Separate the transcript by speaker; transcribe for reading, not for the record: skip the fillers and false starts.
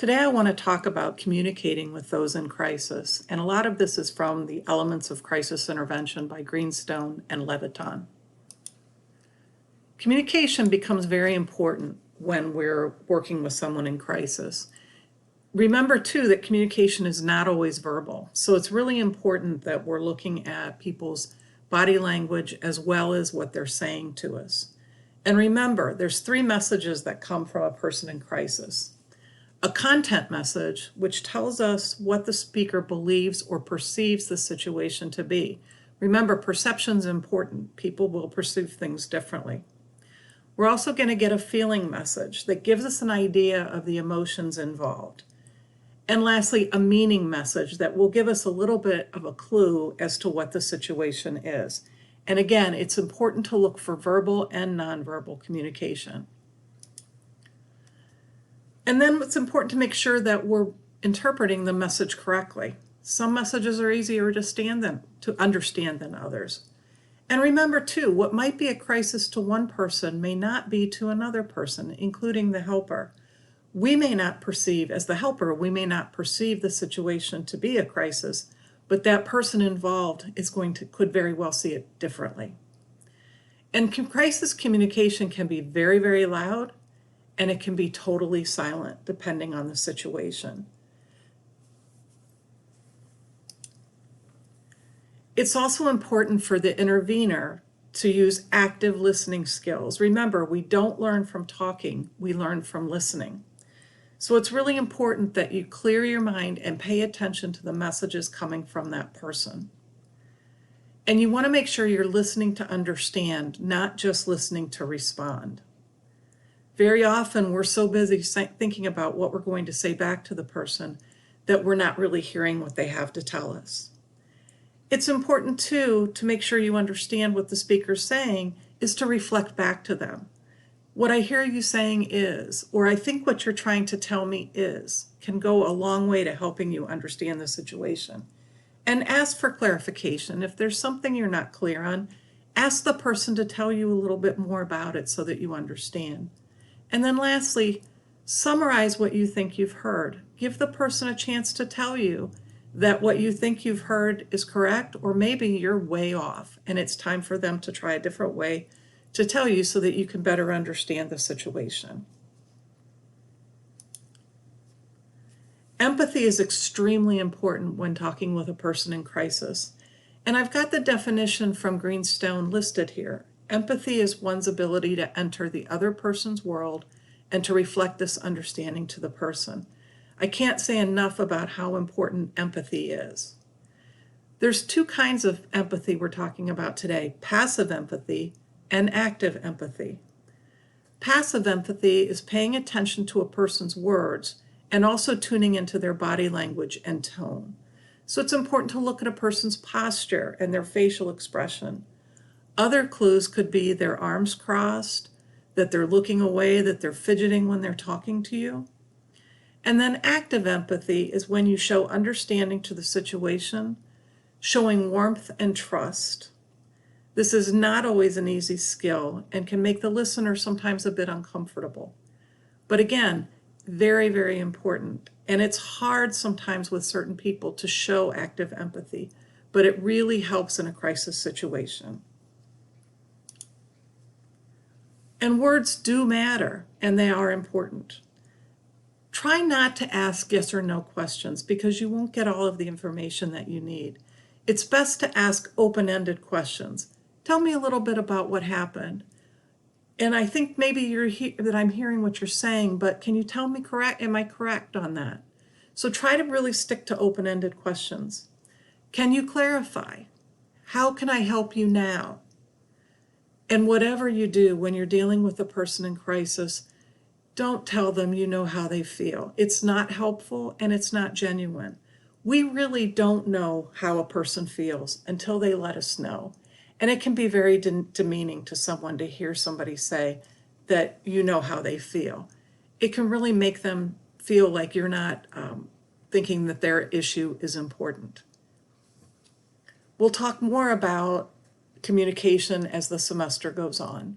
Speaker 1: Today I want to talk about communicating with those in crisis, and a lot of this is from the Elements of Crisis Intervention by Greenstone and Levitan. Communication becomes very important when we're working with someone in crisis. Remember too that communication is not always verbal, so it's really important that we're looking at people's body language as well as what they're saying to us. And remember, there's three messages that come from a person in crisis. A content message, which tells us what the speaker believes or perceives the situation to be. Remember, perception is important. People will perceive things differently. We're also going to get a feeling message that gives us an idea of the emotions involved. And lastly, a meaning message that will give us a little bit of a clue as to what the situation is. And again, it's important to look for verbal and nonverbal communication. And then it's important to make sure that we're interpreting the message correctly. Some messages are easier to understand than others. And remember too, what might be a crisis to one person may not be to another person, including the helper. We may not perceive, as the helper, we may not perceive the situation to be a crisis, but that person involved could very well see it differently. And crisis communication can be very, very loud, and it can be totally silent depending on the situation. It's also important for the intervener to use active listening skills. Remember, we don't learn from talking, we learn from listening. So it's really important that you clear your mind and pay attention to the messages coming from that person. And you want to make sure you're listening to understand, not just listening to respond. Very often we're so busy thinking about what we're going to say back to the person that we're not really hearing what they have to tell us. It's important too to make sure you understand what the speaker's saying is to reflect back to them. What I hear you saying is, or I think what you're trying to tell me is, can go a long way to helping you understand the situation. And ask for clarification. If there's something you're not clear on, ask the person to tell you a little bit more about it so that you understand. And then lastly, summarize what you think you've heard. Give the person a chance to tell you that what you think you've heard is correct, or maybe you're way off and it's time for them to try a different way to tell you so that you can better understand the situation. Empathy is extremely important when talking with a person in crisis. And I've got the definition from Greenstone listed here. Empathy is one's ability to enter the other person's world and to reflect this understanding to the person. I can't say enough about how important empathy is. There's two kinds of empathy we're talking about today, passive empathy and active empathy. Passive empathy is paying attention to a person's words and also tuning into their body language and tone. So it's important to look at a person's posture and their facial expression. Other clues could be their arms crossed, that they're looking away, that they're fidgeting when they're talking to you. And then active empathy is when you show understanding to the situation, showing warmth and trust. This is not always an easy skill and can make the listener sometimes a bit uncomfortable. But again, very, very important. And it's hard sometimes with certain people to show active empathy, but it really helps in a crisis situation. And words do matter, and they are important. Try not to ask yes or no questions because you won't get all of the information that you need. It's best to ask open-ended questions. Tell me a little bit about what happened. And I think maybe that I'm hearing what you're saying, but can you tell me am I correct on that? So try to really stick to open-ended questions. Can you clarify? How can I help you now? And whatever you do when you're dealing with a person in crisis, don't tell them you know how they feel. It's not helpful and it's not genuine. We really don't know how a person feels until they let us know. And it can be very demeaning to someone to hear somebody say that you know how they feel. It can really make them feel like you're not thinking that their issue is important. We'll talk more about communication as the semester goes on.